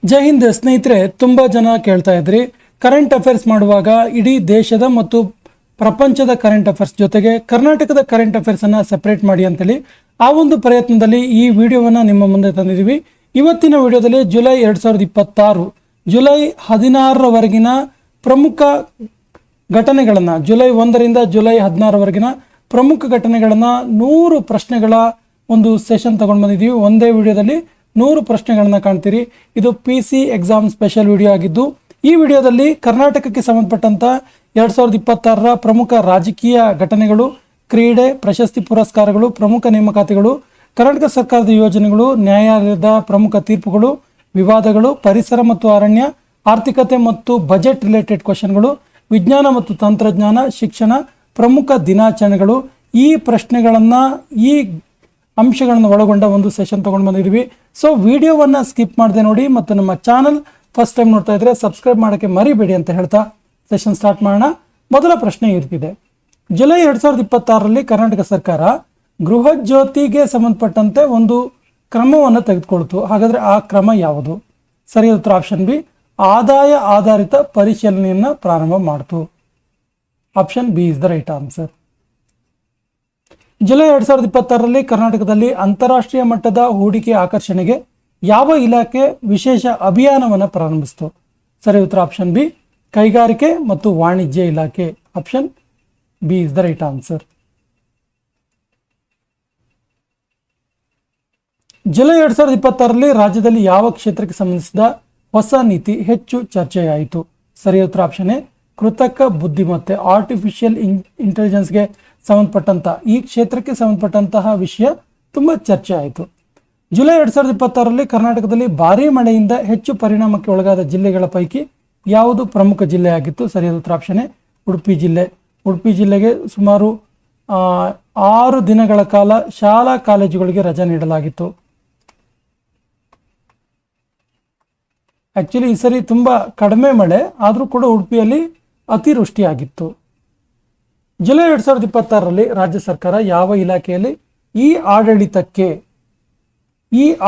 ಜೈ ಹಿಂದ್ ಸ್ನೇಹಿತರೆ, ತುಂಬ ಜನ ಕೇಳ್ತಾ ಇದ್ರಿ ಕರೆಂಟ್ ಅಫೇರ್ಸ್ ಮಾಡುವಾಗ ಇಡೀ ದೇಶದ ಮತ್ತು ಪ್ರಪಂಚದ ಕರೆಂಟ್ ಅಫೇರ್ಸ್ ಜೊತೆಗೆ ಕರ್ನಾಟಕದ ಕರೆಂಟ್ ಅಫೇರ್ಸ್ ಅನ್ನ ಸೆಪರೇಟ್ ಮಾಡಿ ಅಂತೇಳಿ ಆ ಒಂದು ಪ್ರಯತ್ನದಲ್ಲಿ ಈ ವಿಡಿಯೋವನ್ನ ನಿಮ್ಮ ಮುಂದೆ ತಂದಿದ್ದೀವಿ. ಇವತ್ತಿನ ವಿಡಿಯೋದಲ್ಲಿ ಜುಲೈ 2026 ಜುಲೈ 16ರವರೆಗಿನ ಪ್ರಮುಖ ಘಟನೆಗಳನ್ನು, ಜುಲೈ 1ರಿಂದ ಜುಲೈ 16ರವರೆಗಿನ ಪ್ರಮುಖ ಘಟನೆಗಳನ್ನು 100 ಪ್ರಶ್ನೆಗಳ ಒಂದು ಸೆಷನ್ ತಗೊಂಡು ಬಂದಿದ್ದೀವಿ. ಒಂದೇ ವಿಡಿಯೋದಲ್ಲಿ 100 ಪ್ರಶ್ನೆಗಳನ್ನ ಕಾಣ್ತೀರಿ. ಇದು PC ಎಕ್ಸಾಮ್ ಸ್ಪೆಷಲ್ ವಿಡಿಯೋ ಆಗಿದ್ದು, ಈ ವಿಡಿಯೋದಲ್ಲಿ ಕರ್ನಾಟಕಕ್ಕೆ ಸಂಬಂಧಪಟ್ಟಂತ 2026ರ ಪ್ರಮುಖ ರಾಜಕೀಯ ಘಟನೆಗಳು, ಕ್ರೀಡೆ, ಪ್ರಶಸ್ತಿ ಪುರಸ್ಕಾರಗಳು, ಪ್ರಮುಖ ನೇಮಕಾತಿಗಳು, ಕರ್ನಾಟಕ ಸರ್ಕಾರದ ಯೋಜನೆಗಳು, ನ್ಯಾಯಾಲಯದ ಪ್ರಮುಖ ತೀರ್ಪುಗಳು, ವಿವಾದಗಳು, ಪರಿಸರ ಮತ್ತು ಅರಣ್ಯ, ಆರ್ಥಿಕತೆ ಮತ್ತು ಬಜೆಟ್ ರಿಲೇಟೆಡ್ ಕ್ವಶನ್ಗಳು, ವಿಜ್ಞಾನ ಮತ್ತು ತಂತ್ರಜ್ಞಾನ, ಶಿಕ್ಷಣ, ಪ್ರಮುಖ ದಿನಾಚರಣೆಗಳು, ಈ ಪ್ರಶ್ನೆಗಳನ್ನ, ಈ ಅಂಶಗಳನ್ನು ಒಳಗೊಂಡ ಒಂದು ಸೆಷನ್ ತಗೊಂಡು ಬಂದಿದ್ದೀವಿ. ಸೊ ವಿಡಿಯೋವನ್ನ ಸ್ಕಿಪ್ ಮಾಡದೆ ನೋಡಿ ಮತ್ತು ನಮ್ಮ ಚಾನಲ್ ಫಸ್ಟ್ ಟೈಮ್ ನೋಡ್ತಾ ಇದ್ರೆ ಸಬ್ಸ್ಕ್ರೈಬ್ ಮಾಡೋಕ್ಕೆ ಮರಿಬೇಡಿ ಅಂತ ಹೇಳ್ತಾ ಸೆಷನ್ ಸ್ಟಾರ್ಟ್ ಮಾಡೋಣ. ಮೊದಲ ಪ್ರಶ್ನೆ ಇರ್ತಿದೆ, ಜುಲೈ 2026ರಲ್ಲಿ ಕರ್ನಾಟಕ ಸರ್ಕಾರ ಗೃಹ ಜ್ಯೋತಿಗೆ ಸಂಬಂಧಪಟ್ಟಂತೆ ಒಂದು ಕ್ರಮವನ್ನು ತೆಗೆದುಕೊಳ್ತು. ಹಾಗಾದ್ರೆ ಆ ಕ್ರಮ ಯಾವುದು? ಸರಿಯಾದ ಉತ್ತರ ಆಪ್ಷನ್ ಬಿ, ಆದಾಯ ಆಧಾರಿತ ಪರಿಶೀಲನೆಯನ್ನ ಪ್ರಾರಂಭ ಮಾಡ್ತು. Option B is the right answer. July 2026ರಲ್ಲಿ ಕರ್ನಾಟಕದಲ್ಲಿ ಅಂತಾರಾಷ್ಟ್ರೀಯ ಮಟ್ಟದ ಹೂಡಿಕೆ ಆಕರ್ಷಣೆಗೆ ಯಾವ ಇಲಾಖೆ ವಿಶೇಷ ಅಭಿಯಾನವನ್ನು ಪ್ರಾರಂಭಿಸಿತು? ಸರಿ ಉತ್ತರ ಆಪ್ಷನ್ ಬಿ, ಕೈಗಾರಿಕೆ ಮತ್ತು ವಾಣಿಜ್ಯ ಇಲಾಖೆ. Option B is the right answer. July 2026ರಲ್ಲಿ ರಾಜ್ಯದಲ್ಲಿ ಯಾವ ಕ್ಷೇತ್ರಕ್ಕೆ ಸಂಬಂಧಿಸಿದ ಹೊಸ ನೀತಿ ಹೆಚ್ಚು ಚರ್ಚೆಯಾಯಿತು? ಸರಿ ಉತ್ತರ ಆಪ್ಷನ್ ಎ, ಕೃತಕ ಬುದ್ಧಿಮತ್ತೆ, ಆರ್ಟಿಫಿಷಿಯಲ್ ಇಂಟೆಲಿಜೆನ್ಸ್ಗೆ ಸಂಬಂಧಪಟ್ಟಂತ ಈ ಕ್ಷೇತ್ರಕ್ಕೆ ಸಂಬಂಧಪಟ್ಟಂತಹ ವಿಷಯ ತುಂಬಾ ಚರ್ಚೆ ಆಯಿತು. ಜುಲೈ 2026ರಲ್ಲಿ ಕರ್ನಾಟಕದಲ್ಲಿ ಭಾರೀ ಮಳೆಯಿಂದ ಹೆಚ್ಚು ಪರಿಣಾಮಕ್ಕೆ ಒಳಗಾದ ಜಿಲ್ಲೆಗಳ ಪೈಕಿ ಯಾವುದು ಪ್ರಮುಖ ಜಿಲ್ಲೆಯಾಗಿತ್ತು? ಸರಿಯಾದ ಉತ್ತರ ಆಪ್ಷನ್ ಎ, ಉಡುಪಿ ಜಿಲ್ಲೆ. ಉಡುಪಿ ಜಿಲ್ಲೆಗೆ ಸುಮಾರು 6 ದಿನಗಳ ಕಾಲ ಶಾಲಾ ಕಾಲೇಜುಗಳಿಗೆ ರಜೆ ನೀಡಲಾಗಿತ್ತು. ಆಕ್ಚುಲಿ ಈ ಸರಿ ತುಂಬಾ ಕಡಿಮೆ ಮಳೆ ಆದರೂ ಕೂಡ ಉಡುಪಿಯಲ್ಲಿ ಅತಿವೃಷ್ಟಿಯಾಗಿತ್ತು. ಜುಲೈ 2026ರಲ್ಲಿ ರಾಜ್ಯ ಸರ್ಕಾರ ಯಾವ ಇಲಾಖೆಯಲ್ಲಿ ಈ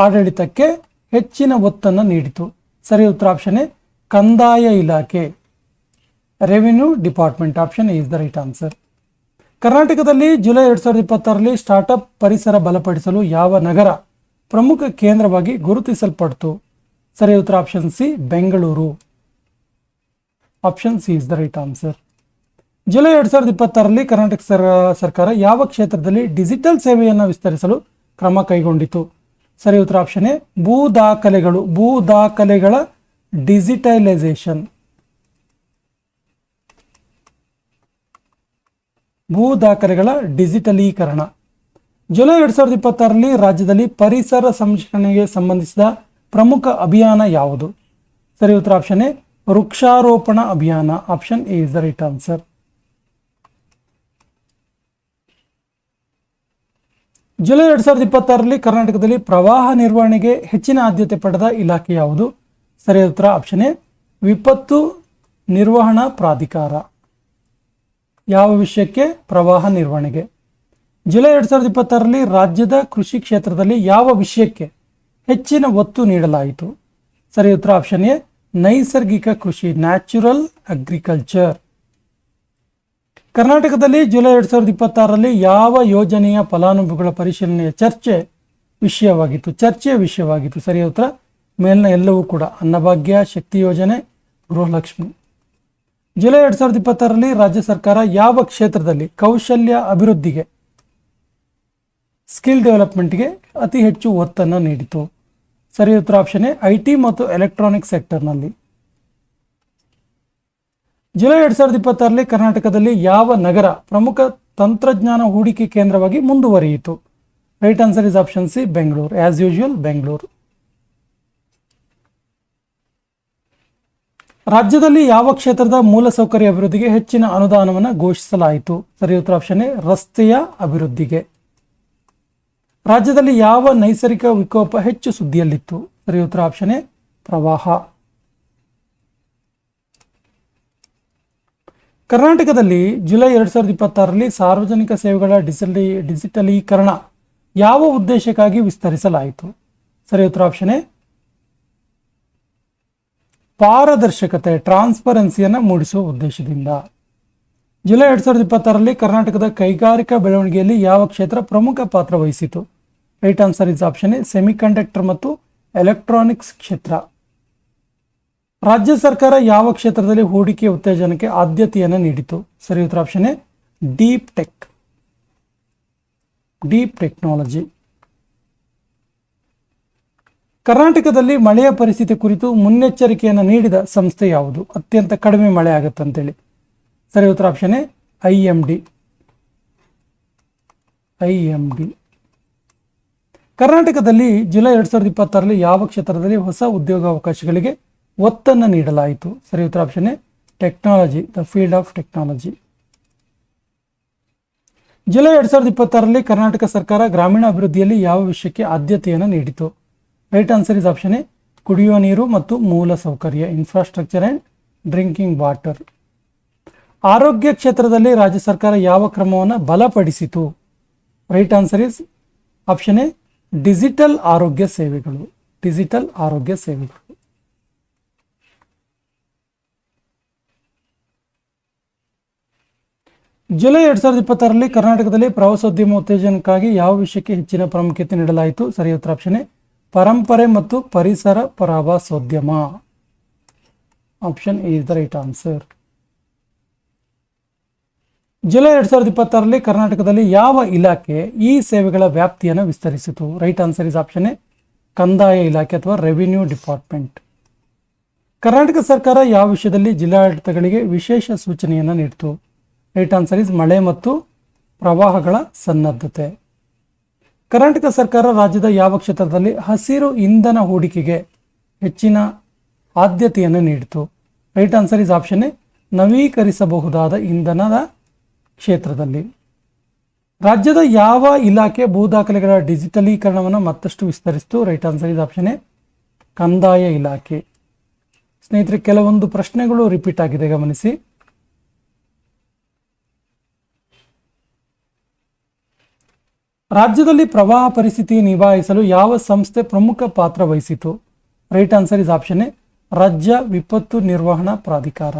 ಆಡಳಿತಕ್ಕೆ ಹೆಚ್ಚಿನ ಒತ್ತನ್ನು ನೀಡಿತು? ಸರಿ ಉತ್ತರ ಆಪ್ಷನ್ ಎ, ಕಂದಾಯ ಇಲಾಖೆ, revenue department. Option A is the right answer. ಕರ್ನಾಟಕದಲ್ಲಿ ಜುಲೈ 2026ರಲ್ಲಿ ಸ್ಟಾರ್ಟ್ಅಪ್ ಪರಿಸರ ಬಲಪಡಿಸಲು ಯಾವ ನಗರ ಪ್ರಮುಖ ಕೇಂದ್ರವಾಗಿ ಗುರುತಿಸಲ್ಪಡ್ತು? ಸರಿ ಉತ್ತರ option C, Bengaluru. Option C is the right answer. July 2026ರಲ್ಲಿ ಕರ್ನಾಟಕ ಸರ್ಕಾರ ಯಾವ ಕ್ಷೇತ್ರದಲ್ಲಿ ಡಿಜಿಟಲ್ ಸೇವೆಯನ್ನು ವಿಸ್ತರಿಸಲು ಕ್ರಮ ಕೈಗೊಂಡಿತು? ಸರಿ ಉತ್ತರ ಆಪ್ಷನ್ ಎ, ಭೂ ದಾಖಲೆಗಳ ಡಿಜಿಟಲೈಸೇಷನ್. ಭೂ ದಾಖಲೆಗಳ ಡಿಜಿಟಲೀಕರಣ. ಜುಲೈ 2026ರಲ್ಲಿ ರಾಜ್ಯದಲ್ಲಿ ಪರಿಸರ ಸಂರಕ್ಷಣೆಗೆ ಸಂಬಂಧಿಸಿದ ಪ್ರಮುಖ ಅಭಿಯಾನ ಯಾವುದು? ಸರಿ ಉತ್ತರ ಆಪ್ಷನ್ ಎ, ವೃಕ್ಷಾರೋಪಣ ಅಭಿಯಾನ. Option A is the right answer. July 2026ರಲ್ಲಿ ಕರ್ನಾಟಕದಲ್ಲಿ ಪ್ರವಾಹ ನಿರ್ವಹಣೆಗೆ ಹೆಚ್ಚಿನ ಆದ್ಯತೆ ಪಡೆದ ಇಲಾಖೆ ಯಾವುದು? ಸರಿಯಾದ ಉತ್ತರ ಆಪ್ಷನ್ ಎ, ವಿಪತ್ತು ನಿರ್ವಹಣಾ ಪ್ರಾಧಿಕಾರ. ಯಾವ ವಿಷಯಕ್ಕೆ? ಪ್ರವಾಹ ನಿರ್ವಹಣೆಗೆ. ಜುಲೈ 2026ರಲ್ಲಿ ರಾಜ್ಯದ ಕೃಷಿ ಕ್ಷೇತ್ರದಲ್ಲಿ ಯಾವ ವಿಷಯಕ್ಕೆ ಹೆಚ್ಚಿನ ಒತ್ತು ನೀಡಲಾಯಿತು? ಸರಿ ಉತ್ತರ ಆಪ್ಷನ್ ಎ, ನೈಸರ್ಗಿಕ ಕೃಷಿ, ನ್ಯಾಚುರಲ್ ಅಗ್ರಿಕಲ್ಚರ್. ಕರ್ನಾಟಕದಲ್ಲಿ ಜುಲೈ 2026ರಲ್ಲಿ ಯಾವ ಯೋಜನೆಯ ಫಲಾನುಭವಿಗಳ ಪರಿಶೀಲನೆಯ ಚರ್ಚೆಯ ವಿಷಯವಾಗಿತ್ತು? ಸರಿಯಾದ ಉತ್ತರ ಮೇಲಿನ ಎಲ್ಲವೂ ಕೂಡ, ಅನ್ನಭಾಗ್ಯ, ಶಕ್ತಿ ಯೋಜನೆ, ಗೃಹಲಕ್ಷ್ಮಿ. ಜುಲೈ 2026ರಲ್ಲಿ ರಾಜ್ಯ ಸರ್ಕಾರ ಯಾವ ಕ್ಷೇತ್ರದಲ್ಲಿ ಕೌಶಲ್ಯ ಅಭಿವೃದ್ಧಿಗೆ, ಸ್ಕಿಲ್ ಡೆವಲಪ್ಮೆಂಟ್ಗೆ ಅತಿ ಹೆಚ್ಚು ಒತ್ತನ್ನು ನೀಡಿತು? ಸರಿ ಉತ್ತರ ಆಪ್ಷನ್ ಎ, IT ಮತ್ತು ಎಲೆಕ್ಟ್ರಾನಿಕ್ ಸೆಕ್ಟರ್ನಲ್ಲಿ. ಜುಲೈ 2026ರಲ್ಲಿ ಕರ್ನಾಟಕದಲ್ಲಿ ಯಾವ ನಗರ ಪ್ರಮುಖ ತಂತ್ರಜ್ಞಾನ ಹೂಡಿಕೆ ಕೇಂದ್ರವಾಗಿ ಮುಂದುವರಿಯಿತು? Right answer is option C, Bengaluru. As usual Bengaluru. ರಾಜ್ಯದಲ್ಲಿ ಯಾವ ಕ್ಷೇತ್ರದ ಮೂಲಸೌಕರ್ಯ ಅಭಿವೃದ್ಧಿಗೆ ಹೆಚ್ಚಿನ ಅನುದಾನವನ್ನು ಘೋಷಿಸಲಾಯಿತು? ಸರಿ ಉತ್ತರ ಆಪ್ಷನ್ ಎ, ರಸ್ತೆಯ ಅಭಿವೃದ್ಧಿಗೆ. ರಾಜ್ಯದಲ್ಲಿ ಯಾವ ನೈಸರ್ಗಿಕ ವಿಕೋಪ ಹೆಚ್ಚು ಸುದ್ದಿಯಲ್ಲಿತ್ತು? ಸರಿ ಉತ್ತರ ಆಪ್ಷನ್ ಎ, ಪ್ರವಾಹ. ಕರ್ನಾಟಕದಲ್ಲಿ ಜುಲೈ 2026ರಲ್ಲಿ ಸಾರ್ವಜನಿಕ ಸೇವೆಗಳ ಡಿಜಿಟಲೀಕರಣ ಯಾವ ಉದ್ದೇಶಕ್ಕಾಗಿ ವಿಸ್ತರಿಸಲಾಯಿತು? ಸರಿ ಉತ್ತರ ಆಪ್ಷನ್ ಎ, ಪಾರದರ್ಶಕತೆ ಟ್ರಾನ್ಸ್ಪರೆನ್ಸಿಯನ್ನು ಮೂಡಿಸುವ ಉದ್ದೇಶದಿಂದ. ಜುಲೈ 2026ರಲ್ಲಿ ಕರ್ನಾಟಕದ ಕೈಗಾರಿಕಾ ಬೆಳವಣಿಗೆಯಲ್ಲಿ ಯಾವ ಕ್ಷೇತ್ರ ಪ್ರಮುಖ ಪಾತ್ರ ವಹಿಸಿತು? Right answer is option A semiconductor ಮತ್ತು ಎಲೆಕ್ಟ್ರಾನಿಕ್ಸ್ ಕ್ಷೇತ್ರ. ರಾಜ್ಯ ಸರ್ಕಾರ ಯಾವ ಕ್ಷೇತ್ರದಲ್ಲಿ ಹೂಡಿಕೆ ಉತ್ತೇಜನಕ್ಕೆ ಆದ್ಯತೆಯನ್ನು ನೀಡಿತು? ಸರಿ ಉತ್ತರ ಆಪ್ಷನ್ ಎ ಡೀಪ್ ಟೆಕ್ನಾಲಜಿ. ಕರ್ನಾಟಕದಲ್ಲಿ ಮಳೆಯ ಪರಿಸ್ಥಿತಿ ಕುರಿತು ಮುನ್ನೆಚ್ಚರಿಕೆಯನ್ನು ನೀಡಿದ ಸಂಸ್ಥೆ ಯಾವುದು? ಅತ್ಯಂತ ಕಡಿಮೆ ಮಳೆ ಆಗುತ್ತಂತೇಳಿ. ಸರಿ ಉತ್ತರ ಆಪ್ಷನ್ ಎ IMD. ಕರ್ನಾಟಕದಲ್ಲಿ ಜುಲೈ 2026ರಲ್ಲಿ ಯಾವ ಕ್ಷೇತ್ರದಲ್ಲಿ ಹೊಸ ಉದ್ಯೋಗಾವಕಾಶಗಳಿಗೆ ಒತ್ತನ್ನು ನೀಡಲಾಯಿತು? ಸರಿ ಉತ್ತರ option A technology, the field of technology. July 2026ರಲ್ಲಿ ಕರ್ನಾಟಕ ಸರ್ಕಾರ ಗ್ರಾಮೀಣ ಅಭಿವೃದ್ಧಿಯಲ್ಲಿ ಯಾವ ವಿಷಯಕ್ಕೆ ಆದ್ಯತೆಯನ್ನು ನೀಡಿತು? Right answer is option A ಕುಡಿಯುವ ನೀರು ಮತ್ತು ಮೂಲ ಸೌಕರ್ಯ, ಇನ್ಫ್ರಾಸ್ಟ್ರಕ್ಚರ್ ಆ್ಯಂಡ್ ಡ್ರಿಂಕಿಂಗ್ ವಾಟರ್. ಆರೋಗ್ಯ ಕ್ಷೇತ್ರದಲ್ಲಿ ರಾಜ್ಯ ಸರ್ಕಾರ ಯಾವ ಕ್ರಮವನ್ನು ಬಲಪಡಿಸಿತು? Right answer is option A digital ಆರೋಗ್ಯ ಸೇವೆಗಳು. ಜುಲೈ 2026ರಲ್ಲಿ ಕರ್ನಾಟಕದಲ್ಲಿ ಪ್ರವಾಸೋದ್ಯಮ ಉತ್ತೇಜನಕ್ಕಾಗಿ ಯಾವ ವಿಷಯಕ್ಕೆ ಹೆಚ್ಚಿನ ಪ್ರಾಮುಖ್ಯತೆ ನೀಡಲಾಯಿತು? ಸರಿ ಉತ್ತರ ಆಪ್ಷನ್ ಎ ಪರಂಪರೆ ಮತ್ತು ಪರಿಸರ ಪ್ರವಾಸೋದ್ಯಮ. Option A is the right answer. July 2026ರಲ್ಲಿ ಕರ್ನಾಟಕದಲ್ಲಿ ಯಾವ ಇಲಾಖೆ ಈ ಸೇವೆಗಳ ವ್ಯಾಪ್ತಿಯನ್ನು ವಿಸ್ತರಿಸಿತು? Right answer is option A ಕಂದಾಯ ಇಲಾಖೆ ಅಥವಾ ರೆವಿನ್ಯೂ ಡಿಪಾರ್ಟ್ಮೆಂಟ್. ಕರ್ನಾಟಕ ಸರ್ಕಾರ ಯಾವ ವಿಷಯದಲ್ಲಿ ಜಿಲ್ಲಾಡಳಿತಗಳಿಗೆ ವಿಶೇಷ ಸೂಚನೆಯನ್ನು ನೀಡಿತು? ರೈಟ್ ಆನ್ಸರ್ ಇಸ್ ಮಳೆ ಮತ್ತು ಪ್ರವಾಹಗಳ ಸನ್ನದ್ಧತೆ. ಕರ್ನಾಟಕ ಸರ್ಕಾರ ರಾಜ್ಯದ ಯಾವ ಕ್ಷೇತ್ರದಲ್ಲಿ ಹಸಿರು ಇಂಧನ ಹೂಡಿಕೆಗೆ ಹೆಚ್ಚಿನ ಆದ್ಯತೆಯನ್ನು ನೀಡಿತು? Right answer is option A ನವೀಕರಿಸಬಹುದಾದ ಇಂಧನದ ಕ್ಷೇತ್ರದಲ್ಲಿ. ರಾಜ್ಯದ ಯಾವ ಇಲಾಖೆ ಭೂ ದಾಖಲೆಗಳ ಡಿಜಿಟಲೀಕರಣವನ್ನು ಮತ್ತಷ್ಟು ವಿಸ್ತರಿಸಿತು? Right answer is option A ಕಂದಾಯ ಇಲಾಖೆ. ಸ್ನೇಹಿತರೆ, ಕೆಲವೊಂದು ಪ್ರಶ್ನೆಗಳು ರಿಪೀಟ್ ಆಗಿದೆ, ಗಮನಿಸಿ. ರಾಜ್ಯದಲ್ಲಿ ಪ್ರವಾಹ ಪರಿಸ್ಥಿತಿ ನಿಭಾಯಿಸಲು ಯಾವ ಸಂಸ್ಥೆ ಪ್ರಮುಖ ಪಾತ್ರ ವಹಿಸಿತು? Right answer is option A ರಾಜ್ಯ ವಿಪತ್ತು ನಿರ್ವಹಣಾ ಪ್ರಾಧಿಕಾರ.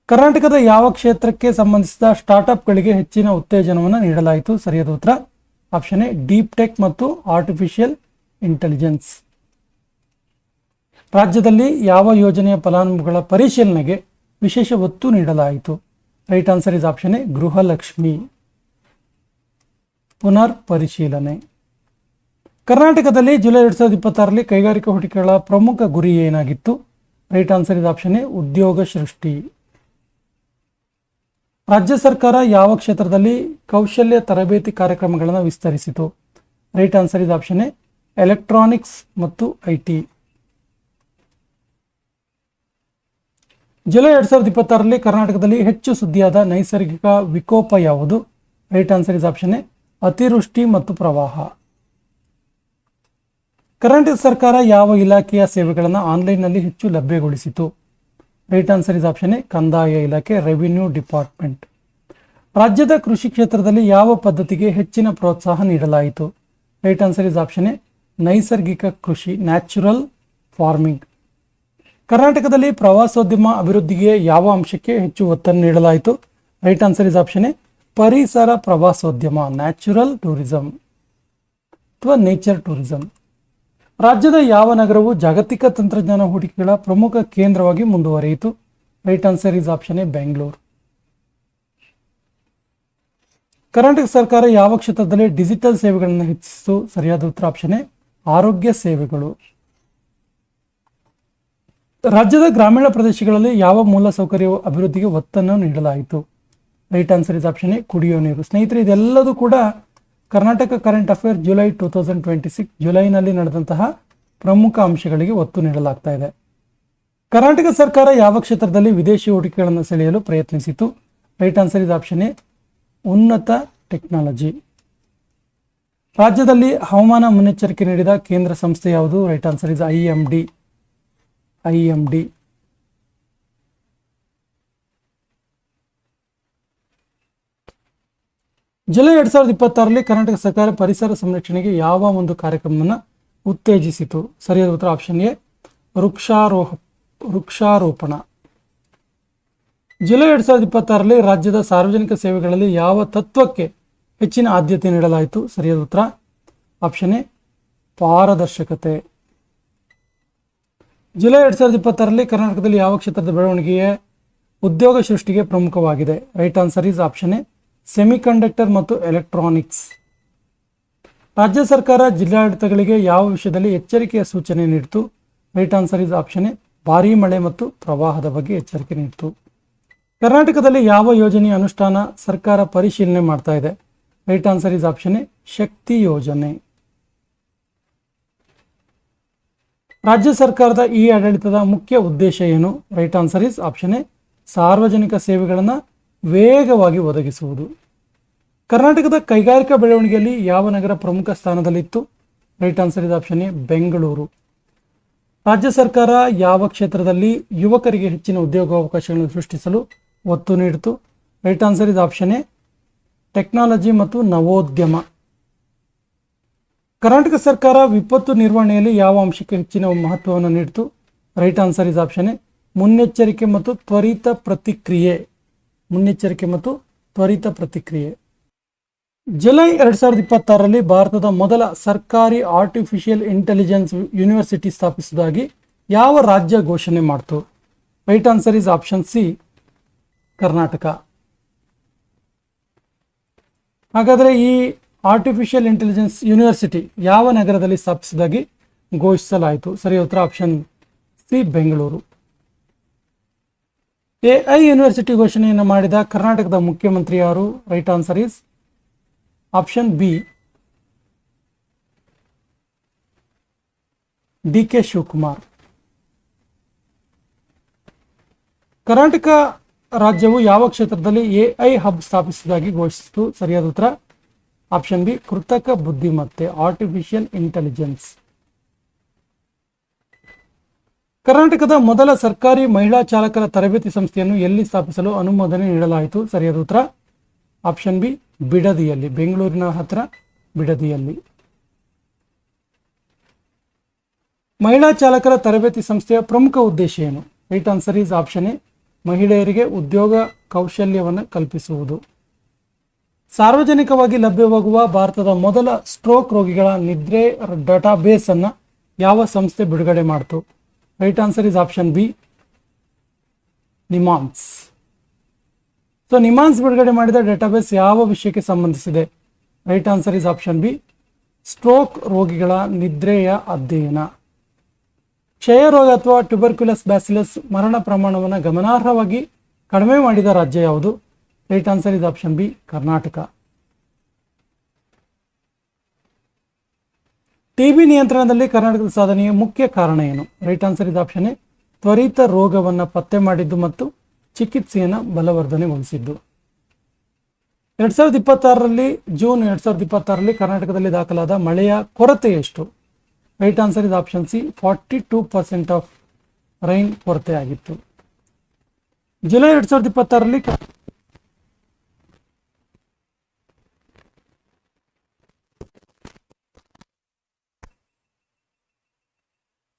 ಕರ್ನಾಟಕದ ಯಾವ ಕ್ಷೇತ್ರಕ್ಕೆ ಸಂಬಂಧಿಸಿದ ಸ್ಟಾರ್ಟ್ಅಪ್ಗಳಿಗೆ ಹೆಚ್ಚಿನ ಉತ್ತೇಜನವನ್ನು ನೀಡಲಾಯಿತು? ಸರಿಯಾದ ಉತ್ತರ ಆಪ್ಷನ್ ಎ ಡೀಪ್ ಟೆಕ್ ಮತ್ತು ಆರ್ಟಿಫಿಷಿಯಲ್ ಇಂಟೆಲಿಜೆನ್ಸ್. ರಾಜ್ಯದಲ್ಲಿ ಯಾವ ಯೋಜನೆಯ ಫಲಾನುಭವಿಗಳ ಪರಿಶೀಲನೆಗೆ ವಿಶೇಷ ಒತ್ತು ನೀಡಲಾಯಿತು? Right answer is option A Gruhalakshmi ಪುನರ್ ಪರಿಶೀಲನೆ. ಕರ್ನಾಟಕದಲ್ಲಿ ಜುಲೈ 2026ರಲ್ಲಿ ಕೈಗಾರಿಕಾ ಹೂಡಿಕೆಗಳ ಪ್ರಮುಖ ಗುರಿ ಏನಾಗಿತ್ತು? Right answer is option A ಉದ್ಯೋಗ ಸೃಷ್ಟಿ. ರಾಜ್ಯ ಸರ್ಕಾರ ಯಾವ ಕ್ಷೇತ್ರದಲ್ಲಿ ಕೌಶಲ್ಯ ತರಬೇತಿ ಕಾರ್ಯಕ್ರಮಗಳನ್ನು ವಿಸ್ತರಿಸಿತು? Right answer is option A electronics ಮತ್ತು IT. ಜುಲೈ 2026ರಲ್ಲಿ ಕರ್ನಾಟಕದಲ್ಲಿ ಹೆಚ್ಚು ಸುದ್ದಿಯಾದ ನೈಸರ್ಗಿಕ ವಿಕೋಪ ಯಾವುದು? Right answer is option A ಅತಿವೃಷ್ಟಿ ಮತ್ತು ಪ್ರವಾಹ. ಕರ್ನಾಟಕ ಸರ್ಕಾರ ಯಾವ ಇಲಾಖೆಯ ಸೇವೆಗಳನ್ನು ಆನ್ಲೈನ್ನಲ್ಲಿ ಹೆಚ್ಚು ಲಭ್ಯಗೊಳಿಸಿತು? Right answer is option A ಕಂದಾಯ ಇಲಾಖೆ, ರೆವಿನ್ಯೂ ಡಿಪಾರ್ಟ್ಮೆಂಟ್. ರಾಜ್ಯದ ಕೃಷಿ ಕ್ಷೇತ್ರದಲ್ಲಿ ಯಾವ ಪದ್ಧತಿಗೆ ಹೆಚ್ಚಿನ ಪ್ರೋತ್ಸಾಹ ನೀಡಲಾಯಿತು? Right answer is option A ನೈಸರ್ಗಿಕ ಕೃಷಿ, ನ್ಯಾಚುರಲ್ ಫಾರ್ಮಿಂಗ್. ಕರ್ನಾಟಕದಲ್ಲಿ ಪ್ರವಾಸೋದ್ಯಮ ಅಭಿವೃದ್ಧಿಗೆ ಯಾವ ಅಂಶಕ್ಕೆ ಹೆಚ್ಚು ಒತ್ತನ್ನು ನೀಡಲಾಯಿತು? Right answer is option A ಪರಿಸರ ಪ್ರವಾಸೋದ್ಯಮ, ನ್ಯಾಚುರಲ್ ಟೂರಿಸಂ ಅಥವಾ ನೇಚರ್ ಟೂರಿಸಂ. ರಾಜ್ಯದ ಯಾವ ನಗರವು ಜಾಗತಿಕ ತಂತ್ರಜ್ಞಾನ ಹೂಡಿಕೆಗಳ ಪ್ರಮುಖ ಕೇಂದ್ರವಾಗಿ ಮುಂದುವರಿಯಿತು? Right answer is option A Bengaluru. Karnataka ಸರ್ಕಾರ ಯಾವ ಕ್ಷೇತ್ರದಲ್ಲಿ ಡಿಜಿಟಲ್ ಸೇವೆಗಳನ್ನು ಹೆಚ್ಚಿಸಿತು? ಸರಿಯಾದ ಉತ್ತರ ಆಪ್ಷನ್ ಎ ಆರೋಗ್ಯ ಸೇವೆಗಳು. ರಾಜ್ಯದ ಗ್ರಾಮೀಣ ಪ್ರದೇಶಗಳಲ್ಲಿ ಯಾವ ಮೂಲಸೌಕರ್ಯ ಅಭಿವೃದ್ಧಿಗೆ ಒತ್ತನ್ನು ನೀಡಲಾಯಿತು? Right answer is option A ಕುಡಿಯುವ ನೀರು. ಸ್ನೇಹಿತರೆ, ಇದೆಲ್ಲದೂ ಕೂಡ ಕರ್ನಾಟಕ ಕರೆಂಟ್ ಅಫೇರ್ ಜುಲೈ 2026 ಜುಲೈನಲ್ಲಿ ನಡೆದಂತಹ ಪ್ರಮುಖ ಅಂಶಗಳಿಗೆ ಒತ್ತು ನೀಡಲಾಗ್ತಾ ಇದೆ. ಕರ್ನಾಟಕ ಸರ್ಕಾರ ಯಾವ ಕ್ಷೇತ್ರದಲ್ಲಿ ವಿದೇಶಿ ಹೂಡಿಕೆಗಳನ್ನು ಸೆಳೆಯಲು ಪ್ರಯತ್ನಿಸಿತು? Right answer is option A ಉನ್ನತ ಟೆಕ್ನಾಲಜಿ. ರಾಜ್ಯದಲ್ಲಿ ಹವಾಮಾನ ಮುನ್ನೆಚ್ಚರಿಕೆ ನೀಡಿದ ಕೇಂದ್ರ ಸಂಸ್ಥೆ ಯಾವುದು? Right answer is IMD. July 2026ರಲ್ಲಿ ಕರ್ನಾಟಕ ಸರ್ಕಾರ ಪರಿಸರ ಸಂರಕ್ಷಣೆಗೆ ಯಾವ ಒಂದು ಕಾರ್ಯಕ್ರಮವನ್ನು ಉತ್ತೇಜಿಸಿತು? ಸರಿಯಾದ ಉತ್ತರ ಆಪ್ಷನ್ ಎ ವೃಕ್ಷಾರೋಪಣ. ಜುಲೈ 2026ರಲ್ಲಿ ರಾಜ್ಯದ ಸಾರ್ವಜನಿಕ ಸೇವೆಗಳಲ್ಲಿ ಯಾವ ತತ್ವಕ್ಕೆ ಹೆಚ್ಚಿನ ಆದ್ಯತೆ ನೀಡಲಾಯಿತು? ಸರಿಯಾದ ಉತ್ತರ ಆಪ್ಷನ್ ಎ ಪಾರದರ್ಶಕತೆ. ಜುಲೈ 2026ರಲ್ಲಿ ಕರ್ನಾಟಕದಲ್ಲಿ ಯಾವ ಕ್ಷೇತ್ರದ ಬೆಳವಣಿಗೆಯ ಉದ್ಯೋಗ ಸೃಷ್ಟಿಗೆ ಪ್ರಮುಖವಾಗಿದೆ? Right answer is option A semiconductor ಮತ್ತು ಎಲೆಕ್ಟ್ರಾನಿಕ್ಸ್. ರಾಜ್ಯ ಸರ್ಕಾರ ಜಿಲ್ಲಾಡಳಿತಗಳಿಗೆ ಯಾವ ವಿಷಯದಲ್ಲಿ ಎಚ್ಚರಿಕೆಯ ಸೂಚನೆ ನೀಡಿತು? Right answer is option A ಭಾರೀ ಮಳೆ ಮತ್ತು ಪ್ರವಾಹದ ಬಗ್ಗೆ ಎಚ್ಚರಿಕೆ ನೀಡಿತು. ಕರ್ನಾಟಕದಲ್ಲಿ ಯಾವ ಯೋಜನೆಯ ಅನುಷ್ಠಾನ ಸರ್ಕಾರ ಪರಿಶೀಲನೆ ಮಾಡ್ತಾ ಇದೆ? Right answer is option A Shakti ಯೋಜನೆ. ರಾಜ್ಯ ಸರ್ಕಾರದ ಈ ಆಡಳಿತದ ಮುಖ್ಯ ಉದ್ದೇಶ ಏನು? Right answer is option A ಸಾರ್ವಜನಿಕ ಸೇವೆಗಳನ್ನು ವೇಗವಾಗಿ ಒದಗಿಸುವುದು. ಕರ್ನಾಟಕದ ಕೈಗಾರಿಕಾ ಬೆಳವಣಿಗೆಯಲ್ಲಿ ಯಾವ ನಗರ ಪ್ರಮುಖ ಸ್ಥಾನದಲ್ಲಿತ್ತು? Right answer is option A Bengaluru. ರಾಜ್ಯ ಸರ್ಕಾರ ಯಾವ ಕ್ಷೇತ್ರದಲ್ಲಿ ಯುವಕರಿಗೆ ಹೆಚ್ಚಿನ ಉದ್ಯೋಗಾವಕಾಶಗಳನ್ನು ಸೃಷ್ಟಿಸಲು ಒತ್ತು ನೀಡಿತು? Right answer is option A technology ಮತ್ತು ನವೋದ್ಯಮ. ಕರ್ನಾಟಕ ಸರ್ಕಾರ ವಿಪತ್ತು ನಿರ್ವಹಣೆಯಲ್ಲಿ ಯಾವ ಅಂಶಕ್ಕೆ ಹೆಚ್ಚಿನ ಮಹತ್ವವನ್ನು ನೀಡಿತು? Right answer is option A ಮುನ್ನೆಚ್ಚರಿಕೆ ಮತ್ತು ತ್ವರಿತ ಪ್ರತಿಕ್ರಿಯೆ. ಜುಲೈ 2026ರಲ್ಲಿ ಭಾರತದ ಮೊದಲ ಸರ್ಕಾರಿ ಆರ್ಟಿಫಿಷಿಯಲ್ ಇಂಟೆಲಿಜೆನ್ಸ್ ಯೂನಿವರ್ಸಿಟಿ ಸ್ಥಾಪಿಸುವುದಾಗಿ ಯಾವ ರಾಜ್ಯ ಘೋಷಣೆ ಮಾಡಿತು? Right answer is option C Karnataka. ಹಾಗಾದರೆ ಈ ಆರ್ಟಿಫಿಷಿಯಲ್ ಇಂಟೆಲಿಜೆನ್ಸ್ ಯೂನಿವರ್ಸಿಟಿ ಯಾವ ನಗರದಲ್ಲಿ ಸ್ಥಾಪಿಸುವುದಾಗಿ ಘೋಷಿಸಲಾಯಿತು? ಸರಿ ಉತ್ತರ option C Bengaluru. AI university ಘೋಷಣೆಯನ್ನು ಮಾಡಿದ ಕರ್ನಾಟಕದ ಮುಖ್ಯಮಂತ್ರಿ ಯಾರು? Right answer is option B DK Shivakumar. Karnataka ರಾಜ್ಯವು ಯಾವ ಕ್ಷೇತ್ರದಲ್ಲಿ AI ಹಬ್ ಸ್ಥಾಪಿಸುವುದಾಗಿ ಘೋಷಿಸಿತು? ಸರಿಯಾದ ಉತ್ತರ ಆಪ್ಷನ್ ಬಿ ಕೃತಕ ಬುದ್ಧಿಮತ್ತೆ ಆರ್ಟಿಫಿಷಿಯಲ್ ಇಂಟೆಲಿಜೆನ್ಸ್. ಕರ್ನಾಟಕದ ಮೊದಲ ಸರ್ಕಾರಿ ಮಹಿಳಾ ಚಾಲಕರ ತರಬೇತಿ ಸಂಸ್ಥೆಯನ್ನು ಎಲ್ಲಿ ಸ್ಥಾಪಿಸಲು ಅನುಮೋದನೆ ನೀಡಲಾಯಿತು? ಸರಿಯಾದ ಉತ್ತರ ಆಪ್ಷನ್ ಬಿ ಬಿಡದಿಯಲ್ಲಿ, ಬೆಂಗಳೂರಿನ ಹತ್ತಿರ ಬಿಡದಿಯಲ್ಲಿ. ಮಹಿಳಾ ಚಾಲಕರ ತರಬೇತಿ ಸಂಸ್ಥೆಯ ಪ್ರಮುಖ ಉದ್ದೇಶ ಏನು? Right answer is option A ಮಹಿಳೆಯರಿಗೆ ಉದ್ಯೋಗ ಕೌಶಲ್ಯವನ್ನು ಕಲ್ಪಿಸುವುದು. ಸಾರ್ವಜನಿಕವಾಗಿ ಲಭ್ಯವಾಗುವ ಭಾರತದ ಮೊದಲ ಸ್ಟ್ರೋಕ್ ರೋಗಿಗಳ ನಿದ್ರೆ ಡಾಟಾಬೇಸ್ ಅನ್ನು ಯಾವ ಸಂಸ್ಥೆ ಬಿಡುಗಡೆ ಮಾಡಿತು? Right answer is option B NIMHANS. So NIMHANS ಬಿಡುಗಡೆ ಮಾಡಿದ ಡೇಟಾಬೇಸ್ ಯಾವ ವಿಷಯಕ್ಕೆ ಸಂಬಂಧಿಸಿದೆ? Right answer is option B stroke ರೋಗಿಗಳ ನಿದ್ರೆಯ ಅಧ್ಯಯನ. ಕ್ಷಯ ರೋಗ ಅಥವಾ ಟ್ಯೂಬರ್ಕ್ಯುಲಸ್ ಬ್ಯಾಸಿಲಸ್ ಮರಣ ಪ್ರಮಾಣವನ್ನು ಗಮನಾರ್ಹವಾಗಿ ಕಡಿಮೆ ಮಾಡಿದ ರಾಜ್ಯ ಯಾವುದು? Right answer is option B Karnataka. TB ನಿಯಂತ್ರಣದಲ್ಲಿ ಕರ್ನಾಟಕದ ಸಾಧನೆಯ ಮುಖ್ಯ ಕಾರಣ ಏನು? Right answer is option A ತ್ವರಿತ ರೋಗವನ್ನು ಪತ್ತೆ ಮಾಡಿದ್ದು ಮತ್ತು ಚಿಕಿತ್ಸೆಯನ್ನು ಬಲವರ್ಧನೆಗೊಳಿಸಿದ್ದು. 2026ರಲ್ಲಿ ಜೂನ್ 2026ರಲ್ಲಿ ಕರ್ನಾಟಕದಲ್ಲಿ ದಾಖಲಾದ ಮಳೆಯ ಕೊರತೆ ಎಷ್ಟು? Right answer is option C 42% of rain ಕೊರತೆ ಆಗಿತ್ತು. ಜುಲೈ 2026ರಲ್ಲಿ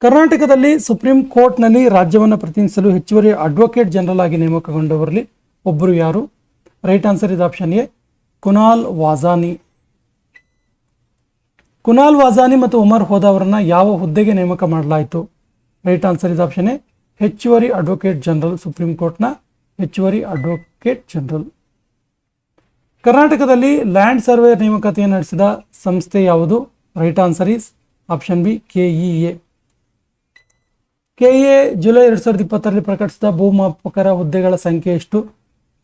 ಕರ್ನಾಟಕದಲ್ಲಿ ಸುಪ್ರೀಂ ಕೋರ್ಟ್ನಲ್ಲಿ ರಾಜ್ಯವನ್ನು ಪ್ರತಿನಿಧಿಸಲು ಹೆಚ್ಚುವರಿ ಅಡ್ವೊಕೇಟ್ ಜನರಲ್ ಆಗಿ ನೇಮಕಗೊಂಡವರಲ್ಲಿ ಒಬ್ಬರು ಯಾರು? Right answer is option A Kunal Vajani. Kunal Vajani ಮತ್ತು ಉಮರ್ ಹೋದಾ ಅವರನ್ನು ಯಾವ ಹುದ್ದೆಗೆ ನೇಮಕ ಮಾಡಲಾಯಿತು? Right answer is option A ಹೆಚ್ಚುವರಿ ಅಡ್ವೊಕೇಟ್ ಜನರಲ್, ಸುಪ್ರೀಂ ಕೋರ್ಟ್ನ ಹೆಚ್ಚುವರಿ ಅಡ್ವೊಕೇಟ್ ಜನರಲ್. ಕರ್ನಾಟಕದಲ್ಲಿ ಲ್ಯಾಂಡ್ ಸರ್ವೆ ನೇಮಕಾತಿಯನ್ನು ನಡೆಸಿದ ಸಂಸ್ಥೆ ಯಾವುದು? Right answer is option B KEA. July 2020ರಲ್ಲಿ ಪ್ರಕಟಿಸಿದ ಭೂಮಾಪಕರ ಹುದ್ದೆಗಳ ಸಂಖ್ಯೆ ಎಷ್ಟು?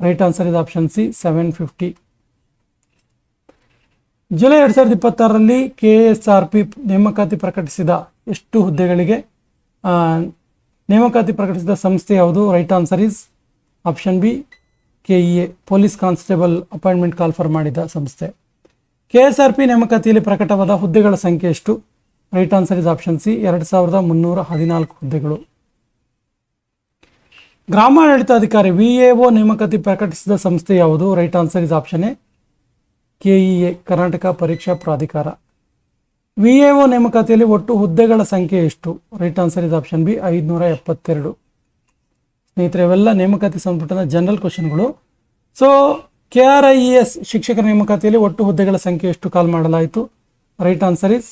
Right answer is option C 750. July 2026ರಲ್ಲಿ KSRP ನೇಮಕಾತಿ ಪ್ರಕಟಿಸಿದ ಎಷ್ಟು ಹುದ್ದೆಗಳಿಗೆ ನೇಮಕಾತಿ ಪ್ರಕಟಿಸಿದ ಸಂಸ್ಥೆ ಯಾವುದು? Right answer is option B KEA, police constable appointment call for ಮಾಡಿದ ಸಂಸ್ಥೆ. KSRP ನೇಮಕಾತಿಯಲ್ಲಿ ಪ್ರಕಟವಾದ ಹುದ್ದೆಗಳ ಸಂಖ್ಯೆ ಎಷ್ಟು? Right answer is option C 2314 ಹುದ್ದೆಗಳು. ಗ್ರಾಮಾಡಳಿತಾಧಿಕಾರಿ VAO ನೇಮಕಾತಿ ಪ್ರಕಟಿಸಿದ ಸಂಸ್ಥೆ ಯಾವುದು? Right answer is option A KEA, Karnataka ಪರೀಕ್ಷಾ ಪ್ರಾಧಿಕಾರ. VAO ನೇಮಕಾತಿಯಲ್ಲಿ ಒಟ್ಟು ಹುದ್ದೆಗಳ ಸಂಖ್ಯೆ ಎಷ್ಟು? Right answer is option B 572. ಸ್ನೇಹಿತರೆ, ಇವೆಲ್ಲ ನೇಮಕಾತಿ ಸಂಪುಟದ ಜನರಲ್ ಕ್ವಶನ್ಗಳು. ಸೊ KRIES ಶಿಕ್ಷಕರ ನೇಮಕಾತಿಯಲ್ಲಿ ಒಟ್ಟು ಹುದ್ದೆಗಳ ಸಂಖ್ಯೆ ಎಷ್ಟು ಕಾಲ್ ಮಾಡಲಾಯಿತು? Right answer is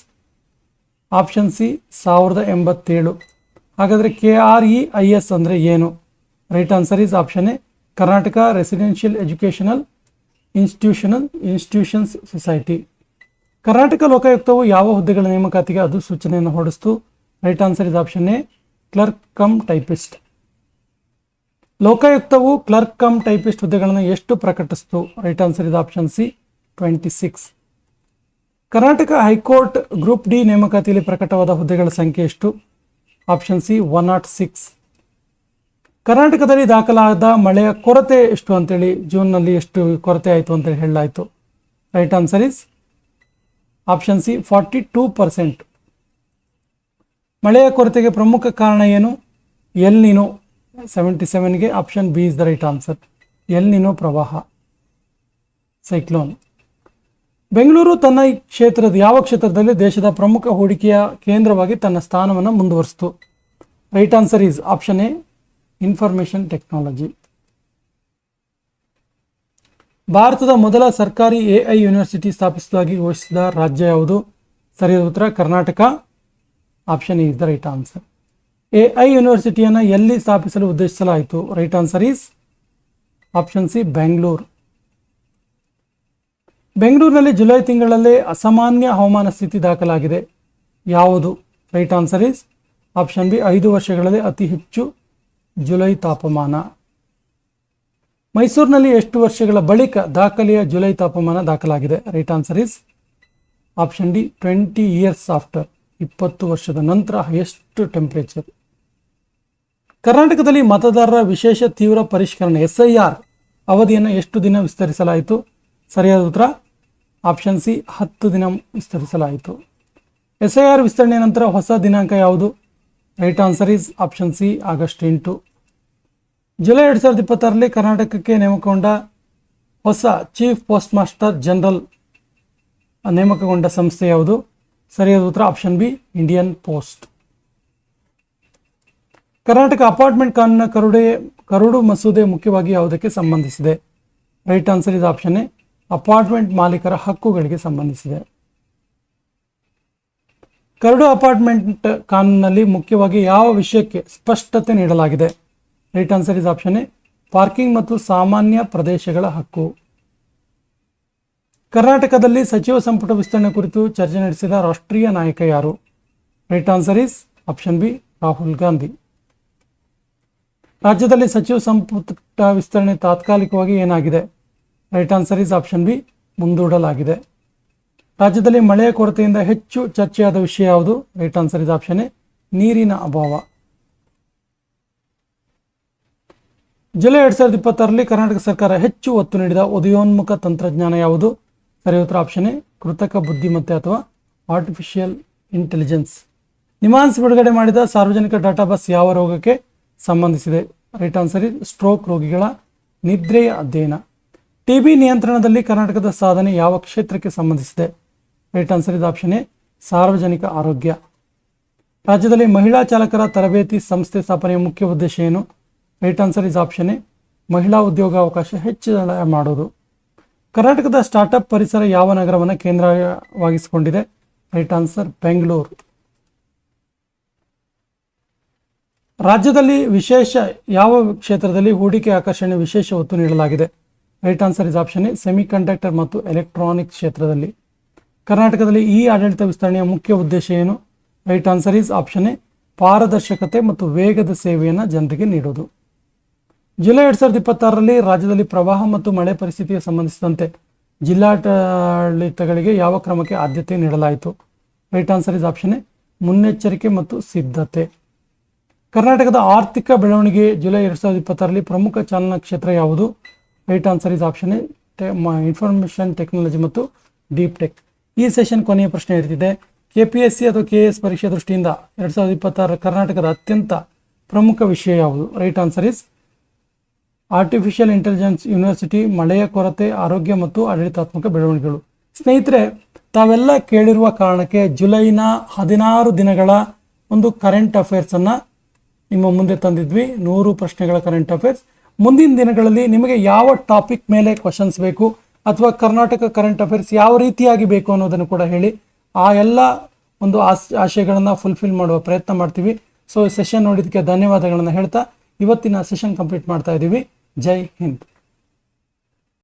option C 1087. ಹಾಗಾದರೆ KREIS ಅಂದರೆ ಏನು? Right answer is option A Karnataka residential educational institutions society. Karnataka ಲೋಕಾಯುಕ್ತವು ಯಾವ ಹುದ್ದೆಗಳ ನೇಮಕಾತಿಗೆ ಅದು ಸೂಚನೆಯನ್ನು ಹೊರಡಿಸಿತು? Right answer is option A clerk cum typist. ಲೋಕಾಯುಕ್ತವು ಕ್ಲರ್ಕ್ ಕಮ್ ಟೈಪಿಸ್ಟ್ ಹುದ್ದೆಗಳನ್ನು ಎಷ್ಟು ಪ್ರಕಟಿಸಿತು? Right answer is option C 26. Karnataka high court group D ನೇಮಕಾತಿಯಲ್ಲಿ ಪ್ರಕಟವಾದ ಹುದ್ದೆಗಳ ಸಂಖ್ಯೆ ಎಷ್ಟು? Option C 106. ಕರ್ನಾಟಕದಲ್ಲಿ ದಾಖಲಾದ ಮಳೆಯ ಕೊರತೆ ಎಷ್ಟು ಅಂತೇಳಿ ಜೂನ್ನಲ್ಲಿ ಎಷ್ಟು ಕೊರತೆ ಆಯಿತು ಅಂತೇಳಿ ಹೇಳಲಾಯಿತು? Right answer is option C 42%. ಮಳೆಯ ಕೊರತೆಗೆ ಪ್ರಮುಖ ಕಾರಣ ಏನು? ಎಲ್ ನಿನೋ 77ಗೆ option B is the right answer. El Nino ಪ್ರವಾಹ, ಸೈಕ್ಲೋನ್. ಬೆಂಗಳೂರು ತನ್ನ ಯಾವ ಕ್ಷೇತ್ರದಲ್ಲಿ ದೇಶದ ಪ್ರಮುಖ ಹೂಡಿಕೆಯ ಕೇಂದ್ರವಾಗಿ ತನ್ನ ಸ್ಥಾನವನ್ನು ಮುಂದುವರಿಸಿತು? Right answer is option A information technology. ಭಾರತದ ಮೊದಲ ಸರ್ಕಾರಿ AI ಯೂನಿವರ್ಸಿಟಿ ಸ್ಥಾಪಿಸುವುದಾಗಿ ಘೋಷಿಸಿದ ರಾಜ್ಯ ಯಾವುದು? ಸರಿಯಾದ ಉತ್ತರ Karnataka. Option is the right answer. AI ಯೂನಿವರ್ಸಿಟಿಯನ್ನು ಎಲ್ಲಿ ಸ್ಥಾಪಿಸಲು ಉದ್ದೇಶಿಸಲಾಯಿತು? Right answer is option C Bengaluru. ಬೆಂಗಳೂರಿನಲ್ಲಿ ಜುಲೈ ತಿಂಗಳಲ್ಲೇ ಅಸಾಮಾನ್ಯ ಹವಾಮಾನ ಸ್ಥಿತಿ ದಾಖಲಾಗಿದೆ, ಯಾವುದು? Right answer is option B 5 ವರ್ಷಗಳಲ್ಲಿ ಅತಿ ಹೆಚ್ಚು ಜುಲೈ ತಾಪಮಾನ. ಮೈಸೂರಿನಲ್ಲಿ ಎಷ್ಟು ವರ್ಷಗಳ ಬಳಿಕ ದಾಖಲೆಯ ಜುಲೈ ತಾಪಮಾನ ದಾಖಲಾಗಿದೆ? Right answer is option D 20 years after. 20 ವರ್ಷದ ನಂತರ ಹೈಯೆಸ್ಟ್ ಟೆಂಪರೇಚರ್. ಕರ್ನಾಟಕದಲ್ಲಿ ಮತದಾರರ ವಿಶೇಷ ತೀವ್ರ ಪರಿಷ್ಕರಣೆ SIR ಅವಧಿಯನ್ನು ಎಷ್ಟು ದಿನ ವಿಸ್ತರಿಸಲಾಯಿತು? ಸರಿಯಾದ ಉತ್ತರ ಆಪ್ಷನ್ ಸಿ 10 ದಿನ ವಿಸ್ತರಿಸಲಾಯಿತು. SIR ವಿಸ್ತರಣೆಯ ನಂತರ ಹೊಸ ದಿನಾಂಕ ಯಾವುದು? Right answer is option C August 8. July 2026ರಲ್ಲಿ ಕರ್ನಾಟಕಕ್ಕೆ ನೇಮಕಗೊಂಡ ಹೊಸ ಚೀಫ್ ಪೋಸ್ಟ್ ಮಾಸ್ಟರ್ ಜನರಲ್ ನೇಮಕಗೊಂಡ ಸಂಸ್ಥೆ ಯಾವುದು? ಸರಿಯಾದ ಉತ್ತರ option B Indian post. Karnataka apartment ಕಾನೂನಿನ ಕರಡು ಮಸೂದೆ ಮುಖ್ಯವಾಗಿ ಯಾವುದಕ್ಕೆ ಸಂಬಂಧಿಸಿದೆ? Right answer is option A apartment ಮಾಲೀಕರ ಹಕ್ಕುಗಳಿಗೆ ಸಂಬಂಧಿಸಿದೆ. ಕರಡು ಅಪಾರ್ಟ್ಮೆಂಟ್ ಕಾನೂನಿನಲ್ಲಿ ಮುಖ್ಯವಾಗಿ ಯಾವ ವಿಷಯಕ್ಕೆ ಸ್ಪಷ್ಟತೆ ನೀಡಲಾಗಿದೆ? Right answer is option A parking ಮತ್ತು ಸಾಮಾನ್ಯ ಪ್ರದೇಶಗಳ ಹಕ್ಕು. ಕರ್ನಾಟಕದಲ್ಲಿ ಸಚಿವ ಸಂಪುಟ ವಿಸ್ತರಣೆ ಕುರಿತು ಚರ್ಚೆ ನಡೆಸಿದ ರಾಷ್ಟ್ರೀಯ ನಾಯಕ ಯಾರು? Right answer is option B Rahul Gandhi. ರಾಜ್ಯದಲ್ಲಿ ಸಚಿವ ಸಂಪುಟ ವಿಸ್ತರಣೆ ತಾತ್ಕಾಲಿಕವಾಗಿ ಏನಾಗಿದೆ? Right answer is option B ಮುಂದೂಡಲಾಗಿದೆ. ರಾಜ್ಯದಲ್ಲಿ ಮಳೆಯ ಕೊರತೆಯಿಂದ ಹೆಚ್ಚು ಚರ್ಚೆಯಾದ ವಿಷಯ ಯಾವುದು? Right answer is option A ನೀರಿನ ಅಭಾವ. ಜುಲೈ 2026ರಲ್ಲಿ ಕರ್ನಾಟಕ ಸರ್ಕಾರ ಹೆಚ್ಚು ಒತ್ತು ನೀಡಿದ ಉದಯೋನ್ಮುಖ ತಂತ್ರಜ್ಞಾನ ಯಾವುದು? ಸರಿಯಾದ ಉತ್ತರ ಆಪ್ಷನ್ ಎ ಕೃತಕ ಬುದ್ಧಿಮತ್ತೆ ಅಥವಾ ಆರ್ಟಿಫಿಷಿಯಲ್ ಇಂಟೆಲಿಜೆನ್ಸ್. ನಿಮಾನ್ಸ್ ಬಿಡುಗಡೆ ಮಾಡಿದ ಸಾರ್ವಜನಿಕ ಡಾಟಾಬಸ್ ಯಾವ ರೋಗಕ್ಕೆ ಸಂಬಂಧಿಸಿದೆ? ರೈಟ್ ಆನ್ಸರ್ ಇಸ್ ಸ್ಟ್ರೋಕ್ ರೋಗಿಗಳ ನಿದ್ರೆಯ ಅಧ್ಯಯನ. TB ನಿಯಂತ್ರಣದಲ್ಲಿ ಕರ್ನಾಟಕದ ಸಾಧನೆ ಯಾವ ಕ್ಷೇತ್ರಕ್ಕೆ ಸಂಬಂಧಿಸಿದೆ? Right answer is option A ಸಾರ್ವಜನಿಕ ಆರೋಗ್ಯ. ರಾಜ್ಯದಲ್ಲಿ ಮಹಿಳಾ ಚಾಲಕರ ತರಬೇತಿ ಸಂಸ್ಥೆ ಸ್ಥಾಪನೆಯ ಮುಖ್ಯ ಉದ್ದೇಶ ಏನು? Right answer is option A ಮಹಿಳಾ ಉದ್ಯೋಗಾವಕಾಶ ಹೆಚ್ಚಳ ಮಾಡೋದು. ಕರ್ನಾಟಕದ ಸ್ಟಾರ್ಟ್ಅಪ್ ಪರಿಸರ ಯಾವ ನಗರವನ್ನು ಕೇಂದ್ರವಾಗಿಸಿಕೊಂಡಿದೆ? Right answer Bengaluru. ರಾಜ್ಯದಲ್ಲಿ ವಿಶೇಷ ಯಾವ ಕ್ಷೇತ್ರದಲ್ಲಿ ಹೂಡಿಕೆ ಆಕರ್ಷಣೆ ವಿಶೇಷ ಒತ್ತು ನೀಡಲಾಗಿದೆ? Right answer is option A semiconductor ಮತ್ತು ಎಲೆಕ್ಟ್ರಾನಿಕ್ ಕ್ಷೇತ್ರದಲ್ಲಿ. ಕರ್ನಾಟಕದಲ್ಲಿ ಈ ಆಡಳಿತ ವಿಸ್ತರಣೆಯ ಮುಖ್ಯ ಉದ್ದೇಶ ಏನು? Right answer is option A ಪಾರದರ್ಶಕತೆ ಮತ್ತು ವೇಗದ ಸೇವೆಯನ್ನು ಜನರಿಗೆ ನೀಡುವುದು. ಜುಲೈ 2026ರಲ್ಲಿ ರಾಜ್ಯದಲ್ಲಿ ಪ್ರವಾಹ ಮತ್ತು ಮಳೆ ಪರಿಸ್ಥಿತಿಗೆ ಸಂಬಂಧಿಸಿದಂತೆ ಜಿಲ್ಲಾಡಳಿತಗಳಿಗೆ ಯಾವ ಕ್ರಮಕ್ಕೆ ಆದ್ಯತೆ ನೀಡಲಾಯಿತು? Right answer is option A ಮುನ್ನೆಚ್ಚರಿಕೆ ಮತ್ತು ಸಿದ್ಧತೆ. ಕರ್ನಾಟಕದ ಆರ್ಥಿಕ ಬೆಳವಣಿಗೆ ಜುಲೈ 2026ರಲ್ಲಿ ಪ್ರಮುಖ ಚಾಲನಾ ಕ್ಷೇತ್ರ ಯಾವುದು? Right answer is option A information technology ಮತ್ತು ಡೀಪ್ ಟೆಕ್. ಈ ಸೆಷನ್ ಕೊನೆಯ ಪ್ರಶ್ನೆ ಇರ್ತಿದೆ, KPSC ಅಥವಾ KS ಪರೀಕ್ಷೆ ದೃಷ್ಟಿಯಿಂದ 2026 ಕರ್ನಾಟಕದ ಅತ್ಯಂತ ಪ್ರಮುಖ ವಿಷಯ ಯಾವುದು? Right answer is artificial intelligence university, ಮಳೆಯ ಕೊರತೆ, ಆರೋಗ್ಯ ಮತ್ತು ಆಡಳಿತಾತ್ಮಕ ಬೆಳವಣಿಗೆಗಳು. ಸ್ನೇಹಿತರೆ, ತಾವೆಲ್ಲ ಕೇಳಿರುವ ಕಾರಣಕ್ಕೆ ಜುಲೈನ 16 ದಿನಗಳ ಒಂದು ಕರೆಂಟ್ ಅಫೇರ್ಸನ್ನು ನಿಮ್ಮ ಮುಂದೆ ತಂದಿದ್ವಿ. 100 ಪ್ರಶ್ನೆಗಳ ಕರೆಂಟ್ ಅಫೇರ್ಸ್. ಮುಂದಿನ ದಿನಗಳಲ್ಲಿ ನಿಮಗೆ ಯಾವ ಟಾಪಿಕ್ ಮೇಲೆ ಕ್ವಶನ್ಸ್ ಬೇಕು ಅಥವಾ ಕರ್ನಾಟಕ ಕರೆಂಟ್ ಅಫೇರ್ಸ್ ಯಾವ ರೀತಿಯಾಗಿ ಬೇಕು ಅನ್ನೋದನ್ನು ಕೂಡ ಹೇಳಿ. ಆ ಎಲ್ಲ ಒಂದು ಆಶಯಗಳನ್ನು ಫುಲ್ಫಿಲ್ ಮಾಡುವ ಪ್ರಯತ್ನ ಮಾಡ್ತೀವಿ. ಸೊ ಈ ಸೆಷನ್ ನೋಡಿದ್ದಕ್ಕೆ ಧನ್ಯವಾದಗಳನ್ನು ಹೇಳ್ತಾ ಇವತ್ತಿನ ಸೆಷನ್ ಕಂಪ್ಲೀಟ್ ಮಾಡ್ತಾ ಇದ್ದೀವಿ. ಜೈ ಹಿಂದ್.